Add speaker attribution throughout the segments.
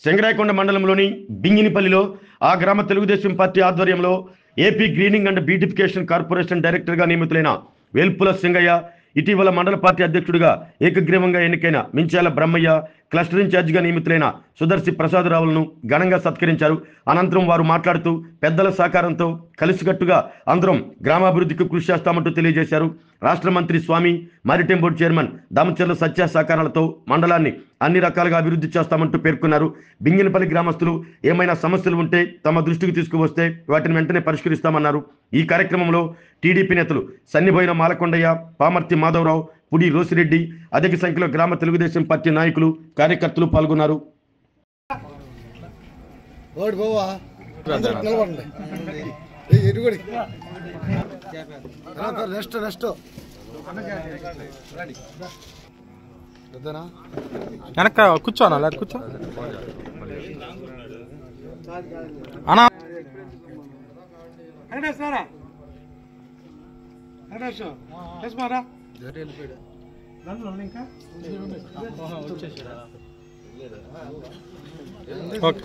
Speaker 1: సింగరాయకొండ మండలంలోని బింగినిపల్లిలో ఆ గ్రామ తెలుగుదేశం పార్టీ ఆధ్వర్యంలో AP greening and beautification corporation డైరెక్టర్గా నియమితులైన వేల్పుల సింగయ్య ఇటీవల మండల పార్టీ అధ్యక్షుడిగా ఏకగ్రీవంగా ఎన్నికైన మించాల బ్రహ్మయ్య క్లస్టర్ ఇన్ఛార్జిగా నియమితులైన సుదర్శి ప్రసాదరావులను ఘనంగా సత్కరించారు. అనంతరం వారు మాట్లాడుతూ పెద్దల సహకారంతో కలిసికట్టుగా అందరం గ్రామాభివృద్ధికి కృషి చేస్తామంటూ తెలియజేశారు. రాష్ట్ర మంత్రి స్వామి, మారిటైమ్ బోర్డు చైర్మన్ దామచర్ల సత్య సహకారాలతో మండలాన్ని అన్ని రకాలుగా అభివృద్ధి చేస్తామంటూ పేర్కొన్నారు. బింగినపల్లి గ్రామస్తులు ఏమైనా సమస్యలు ఉంటే తమ దృష్టికి తీసుకువస్తే వాటిని వెంటనే పరిష్కరిస్తామన్నారు. ఈ కార్యక్రమంలో టీడీపీ నేతలు సన్నిబోయిన మాలకొండయ్య, పామర్తి మాధవరావు, పుడి రోసిరెడ్డి, అధిక సంఖ్యలో గ్రామ తెలుగుదేశం పార్టీ నాయకులు, కార్యకర్తలు పాల్గొన్నారు.
Speaker 2: వెనక కూర్చోనా లేదా కూర్చో అన్నా ఓకే.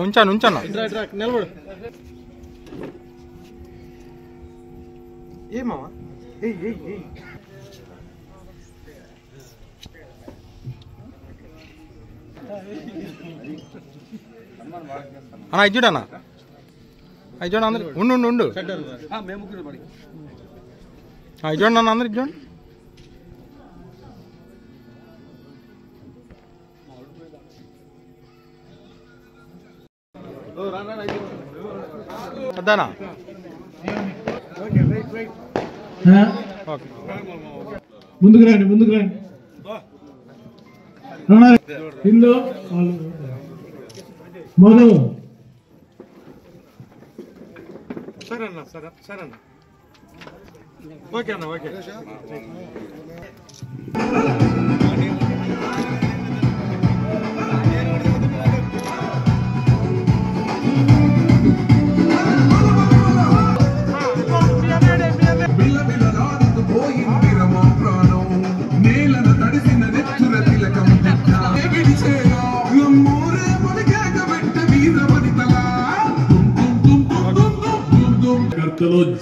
Speaker 2: ఉంచాను నిలబడు. ఏమా అన్నా ఇజ్జుడన్నా ఇజ్జోండి అందరు ఉండు ఇజ్జోండి అన్న అందరు ఇజ్జోండి. పెద్దనా
Speaker 3: ముందుకు రండి హిందూ మధు
Speaker 2: సరే ఓకే అన్న ఓకే.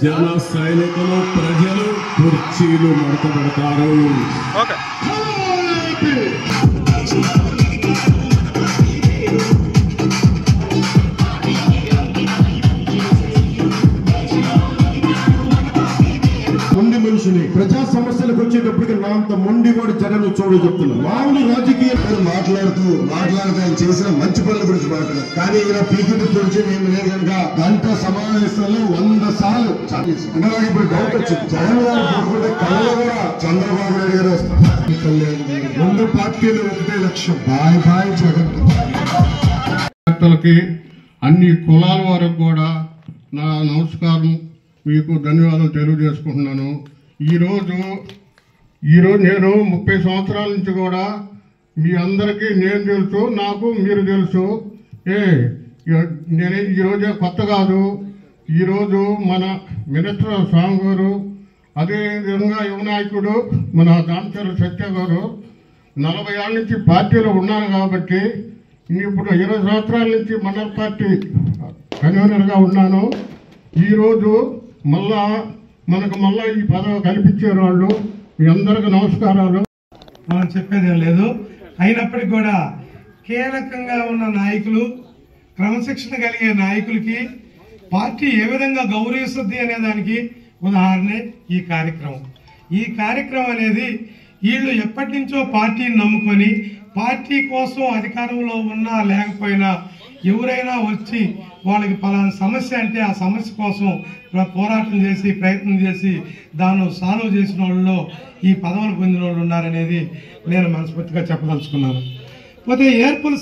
Speaker 3: జన సైనికులు, ప్రజలు కుర్చీలు మడతపెడతారు. మొండి మనిషిని ప్రజా సమస్యలకు వచ్చేటప్పటికి నా అంత మొండి కూడా జగన్ చూడు చెప్తున్నాను. మామూలు రాజకీయ మాట్లాడుతూ ఆయన చేసిన మంచి పనుల గురించి మాట్లాడారు. కానీ ఇలా పీకిటి గురించి మేము లేదు కనుక గంట సమావేశంలో 100 సార్లు ఇప్పుడు డౌట్ వచ్చింది. జగన్ గారు కళ్ళలో కూడా చంద్రబాబు నాయుడు గారు వస్తారు. 2 పార్టీలు ఒకటే లక్ష్యం, బాయ్ జగన్. అన్ని కులాల వరకు కూడా నా నమస్కారం, మీకు ధన్యవాదాలు తెలియజేసుకుంటున్నాను. ఈరోజు నేను 30 సంవత్సరాల నుంచి కూడా మీ అందరికీ నేను తెలుసు, నాకు మీరు తెలుసు. నేను ఈరోజే కొత్త కాదు. ఈరోజు మన మినిస్టర్ స్వామి గారు, అదేవిధంగా యువ నాయకుడు మన దామచర్ల సత్య గారు 40 ఏళ్ళ నుంచి పార్టీలో ఉన్నాను కాబట్టి ఇప్పుడు 20 సంవత్సరాల నుంచి మండల పార్టీ కన్వీనర్గా ఉన్నాను. ఈరోజు మళ్ళా ఈ పదవి కల్పించారు వాళ్ళు. మీ అందరికీ నమస్కారాలు.
Speaker 4: మనం చెప్పేదేం లేదు. అయినప్పటికీ కూడా కీలకంగా ఉన్న నాయకులు, క్రమశిక్షణ కలిగే నాయకులకి పార్టీ ఏ విధంగా గౌరవిస్తుంది అనే దానికి ఉదాహరణే ఈ కార్యక్రమం. ఈ కార్యక్రమం అనేది వీళ్ళు ఎప్పటి నుంచో పార్టీని నమ్ముకొని పార్టీ కోసం అధికారంలో ఉన్నా లేకపోయినా ఎవరైనా వచ్చి వాళ్ళకి పలానా సమస్య అంటే ఆ సమస్య కోసం పోరాటం చేసి ప్రయత్నం చేసి దాన్ని సాల్వ్ చేసిన వాళ్ళలో ఈ పదవులు పొందిన వాళ్ళు ఉన్నారనేది నేను మనస్ఫూర్తిగా చెప్పదలుచుకున్నాను. పోతే ఏర్పుల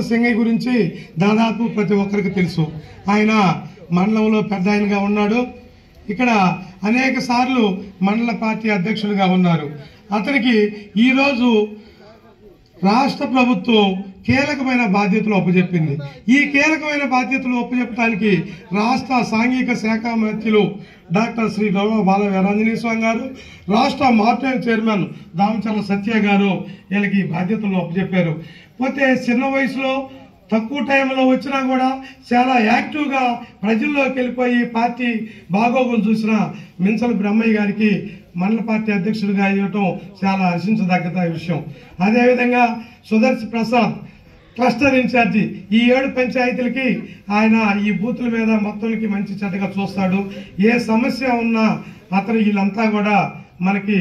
Speaker 4: సింగయ్య గురించి దాదాపు ప్రతి ఒక్కరికి తెలుసు. ఆయన మండలంలో పెద్ద ఆయనగా ఉన్నాడు. ఇక్కడ అనేక సార్లు మండల పార్టీ అధ్యక్షులుగా ఉన్నారు. అతనికి ఈరోజు రాష్ట్ర ప్రభుత్వం కీలకమైన బాధ్యతలు అప్పచెప్పింది. ఈ కీలకమైన బాధ్యతలు అప్పచెప్పడానికి రాష్ట్ర సాంఘిక శాఖ మంత్రులు డాక్టర్ శ్రీ డోలా బాల వీరాంజనేయ స్వామి గారు, రాష్ట్ర మార్కెటింగ్ చైర్మన్ దామచర్ల సత్య గారు వీళ్ళకి బాధ్యతలు అప్పచెప్పారు. పోతే చిన్న వయసులో తక్కువ టైంలో వచ్చినా కూడా చాలా యాక్టివ్గా ప్రజల్లోకి వెళ్ళిపోయి పార్టీ బాగోగులు చూసిన మించల బ్రహ్మయ్య గారికి మండల పార్టీ అధ్యక్షుడిగా ఇవ్వటం చాలా హర్షించదగ్గ విషయం. అదేవిధంగా సుదర్శన్ ప్రసాద్ క్లస్టర్ ఇన్ఛార్జి, ఈ 7 పంచాయతీలకి ఆయన ఈ బూతుల మీద మొత్తానికి మంచి చెడ్డగా చూస్తాడు. ఏ సమస్య ఉన్నా అతను వీళ్ళంతా కూడా మనకి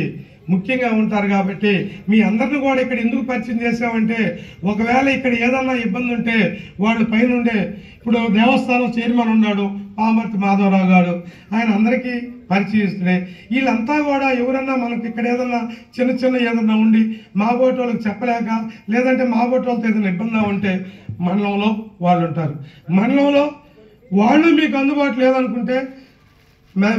Speaker 4: ముఖ్యంగా ఉంటారు. కాబట్టి మీ అందరిని కూడా ఇక్కడ ఎందుకు పరిచయం చేసామంటే, ఒకవేళ ఇక్కడ ఏదన్నా ఇబ్బంది ఉంటే వాళ్ళు పైనుండే, ఇప్పుడు దేవస్థానం చైర్మన్ ఉన్నాడు పామర్తి మాధవరావు గారు, ఆయన అందరికీ పరిచయిస్తున్నాయి. వీళ్ళంతా కూడా ఎవరన్నా మనకి ఇక్కడ ఏదన్నా చిన్న ఏదన్నా ఉండి మా బోటి వాళ్ళకి చెప్పలేక, లేదంటే మా బోటి వాళ్ళతో ఏదైనా ఇబ్బంది ఉంటే మండలంలో వాళ్ళు ఉంటారు. మండలంలో వాళ్ళు మీకు అందుబాటు లేదనుకుంటే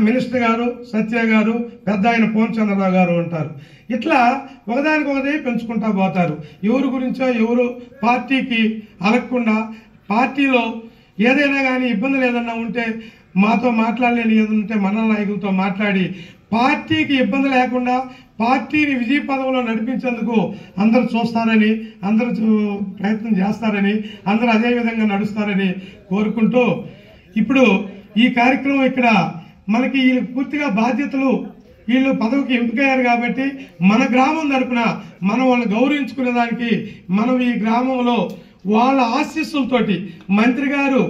Speaker 4: మినిస్టర్ గారు, సత్య గారు, పెద్ద ఆయన పూర్ణచంద్రరావు గారు ఉంటారు. ఇట్లా ఒకదానికొకటి పెంచుకుంటా పోతారు. ఎవరి గురించో ఎవరు పార్టీకి అలగకుండా, పార్టీలో ఏదైనా కానీ ఇబ్బందులు ఏదన్నా ఉంటే మాతో మాట్లాడలేని ఏదైనా ఉంటే మండల నాయకులతో మాట్లాడి పార్టీకి ఇబ్బంది లేకుండా పార్టీని విజయ పదవిలో నడిపించేందుకు అందరూ చూస్తారని, అందరూ ప్రయత్నం చేస్తారని, అందరూ అదే విధంగా నడుస్తారని కోరుకుంటూ, ఇప్పుడు ఈ కార్యక్రమం ఇక్కడ మనకి వీళ్ళకి పూర్తిగా బాధ్యతలు, వీళ్ళు పదవికి ఎంపికయ్యారు కాబట్టి మన గ్రామం తరపున మనం వాళ్ళని గౌరవించుకునే దానికి మనం ఈ గ్రామంలో వాళ్ళ ఆశీస్సులతోటి మంత్రి గారు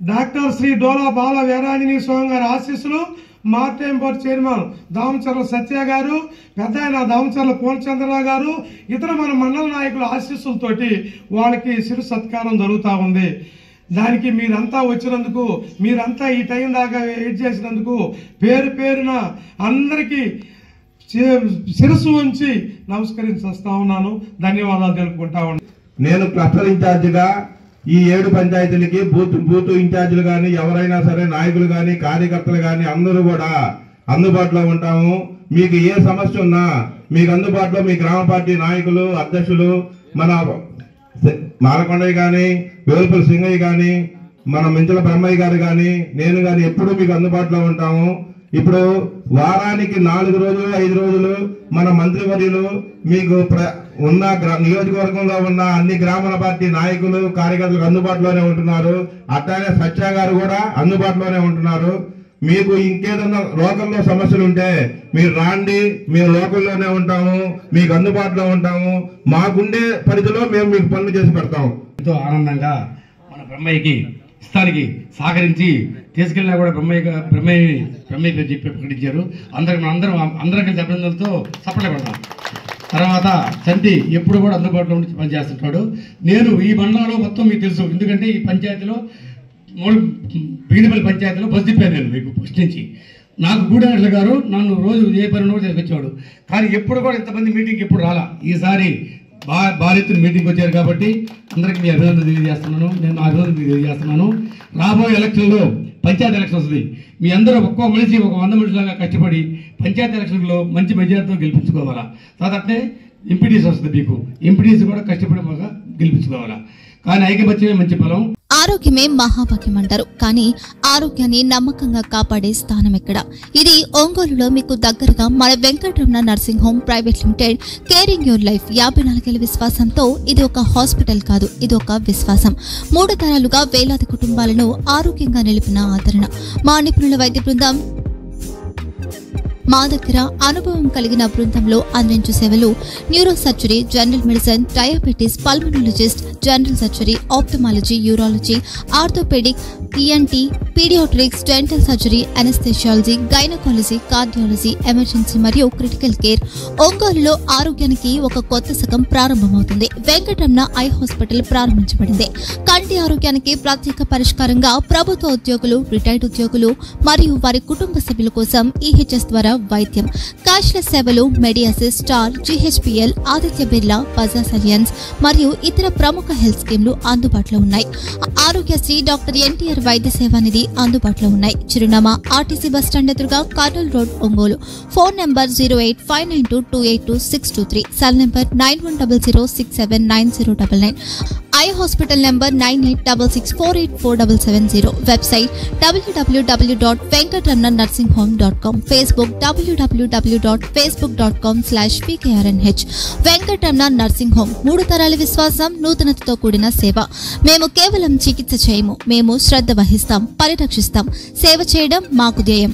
Speaker 4: డాక్టర్ శ్రీ డోలా బాల వీరాంజనేయ స్వామి గారి ఆశీస్సులు, మార్కెటింగ్ బోర్డు చైర్మన్ దామచర్ల సత్య గారు, పెద్ద ఆయన దామచర్ల పూర్ణచంద్రరావు గారు, ఇతర మన మండల నాయకుల ఆశీస్సులతోటి వాళ్ళకి శిరు సత్కారం జరుగుతూ ఉంది. దానికి మీరంతా వచ్చినందుకు, మీరంతా ఈ టైం దాకా వెయిట్ చేసినందుకు పేరు పేరున అందరికీ శిరస్సు ఉంచి నమస్కరించేస్తా ఉన్నాను. ధన్యవాదాలు తెలుపుకుంటా ఉన్నాను.
Speaker 3: నేను క్లస్టర్ ఇన్ఛార్జిగా ఈ 7 పంచాయతీలకి బూత్ ఇన్ఛార్జీలు కానీ ఎవరైనా సరే నాయకులు కానీ కార్యకర్తలు కానీ అందరూ కూడా అందుబాటులో ఉంటాము. మీకు ఏ సమస్య ఉన్నా మీకు అందుబాటులో మీ గ్రామ పార్టీ నాయకులు, అధ్యక్షులు, మన మాలకొండయ్య కానీ, వేల్పుల సింగయ్య కానీ, మన మించల బ్రహ్మయ్య గారు కానీ, నేను కానీ ఎప్పుడూ మీకు అందుబాటులో ఉంటాము. ఇప్పుడు వారానికి 4 రోజులు 5 రోజులు మన మంత్రివర్యులు మీకు ఉన్న నియోజకవర్గంలో ఉన్న అన్ని గ్రామాల పార్టీ నాయకులు, కార్యకర్తలకు అందుబాటులోనే ఉంటున్నారు. అట్లానే సత్య గారు కూడా అందుబాటులోనే ఉంటున్నారు. మీకు ఇంకేదన్నా లోకల్లో సమస్యలు ఉంటే మీరు రాండి, మేము లోకల్లోనే ఉంటాము, మీకు అందుబాటులో ఉంటాము. మాకుండే పరిధిలో మేము మీకు పనులు చేసి పెడతాము.
Speaker 5: ఎంతో ఆనందంగా మన బ్రహ్మయ్యకి ఇస్తానికి సహకరించి తీసుకెళ్ళినా కూడా బ్రహ్మయ్య చెప్పి ప్రకటించారు. అందరం కలిసి అభినందనలతో సపోర్ట్ పెడతాం. తర్వాత చంటి ఎప్పుడు కూడా అందుబాటులో ఉండి పనిచేస్తుంటాడు. నేను ఈ మండలంలో మొత్తం మీకు తెలుసు, ఎందుకంటే ఈ పంచాయతీలో బిగినపల్లి పంచాయతీలో బస్ తిప్పాను నేను మీకు ఫస్ట్ నుంచి. నాకు గూడెనట్ల గారు నన్ను రోజు ఏ పని కూడా తీసుకొచ్చేవాడు, కానీ ఎప్పుడు కూడా ఇంతమంది మీటింగ్ ఎప్పుడు రాలా. ఈసారి భారీతులు మీటింగ్ వచ్చారు కాబట్టి అందరికీ మీ అభినందన తెలియజేస్తున్నాను. నేను అభినందన తెలియజేస్తున్నాను. రాబోయే ఎలక్షన్లో పంచాయతీ ఎలక్షన్ వస్తుంది. మీ అందరూ ఒక్కో మనిషి ఒక 100 మనుషులాగా కష్టపడి పంచాయతీ ఎలక్షన్లో మంచి మెజార్టీతో గెలిపించుకోవాలా. తర్వాత ఎంపీటీసీ వస్తుంది, మీకు ఎంపీటీసీ కూడా కష్టపడి బాగా గెలిపించుకోవాలా. కానీ ఐకమత్యమే మంచి బలం.
Speaker 6: ఆరోగ్యమే మహాభాగ్యం అంటారు, కానీ ఆరోగ్యాన్ని నమ్మకంగా కాపాడే స్థానం ఎక్కడ? ఇది ఒంగోలులో మీకు దగ్గరగా మన Venkataramana nursing home private limited. Caring your life 54 ఏళ్ల విశ్వాసంతో ఇది ఒక హాస్పిటల్ కాదు, ఇది ఒక విశ్వాసం. 3 తరాలుగా వేలాది కుటుంబాలను ఆరోగ్యంగా నిలిపిన ఆదరణ. మా నిపుణుల వైద్య బృందం మా దగ్గర అనుభవం కలిగిన బృందంలో అందించే సేవలు neurosurgery, general medicine, diabetes, pulmonologist, general surgery, ophthalmology, urology, orthopaedic, ENT, paediatrics, dental surgery, anaesthesiology, gynaecology, cardiology, emergency మరియు క్రిటికల్ కేర్. ఒంగోలులో ఆరోగ్యానికి ఒక కొత్త శకం ప్రారంభమవుతుంది. వెంకటరమణ ఐ హాస్పిటల్ ప్రారంభించబడింది. కంటి ఆరోగ్యానికి ప్రత్యేక పరిష్కారంగా ప్రభుత్వ ఉద్యోగులు, రిటైర్డ్ ఉద్యోగులు మరియు వారి కుటుంబ సభ్యుల కోసం ఈహెచ్ఎస్ ద్వారా వైద్యం. క్యాష్లెస్ సేవలు Medi Assist, Star, GHPL, Aditya Birla, Bajaj Allianz మరియు ఇతర ప్రముఖ హెల్త్ స్కీమ్లు అందుబాటులో ఉన్నాయి. ఆరోగ్యశ్రీ, డాక్టర్ ఎన్టీఆర్ వైద్య సేవా నిధి అందుబాటులో ఉన్నాయి. చిరునామా ఆర్టీసీ బస్టాండ్ ఎదురుగా Kurnool road, Ongole. Phone number 08592282623, cell number 9100679099, eye hospital number 9866484770, website www.venkatramannursing.com, Facebook www.facebook.com/pkrnh. Venkataramana nursing home, 3 తరాల విశ్వాసం, నూతనతతో కూడిన సేవ. మేము కేవలం చికిత్స చేయము, మేము శ్రద్ధ వహిస్తాం, పరిరక్షిస్తాం. సేవ చేయడం మాకు ధ్యేయం.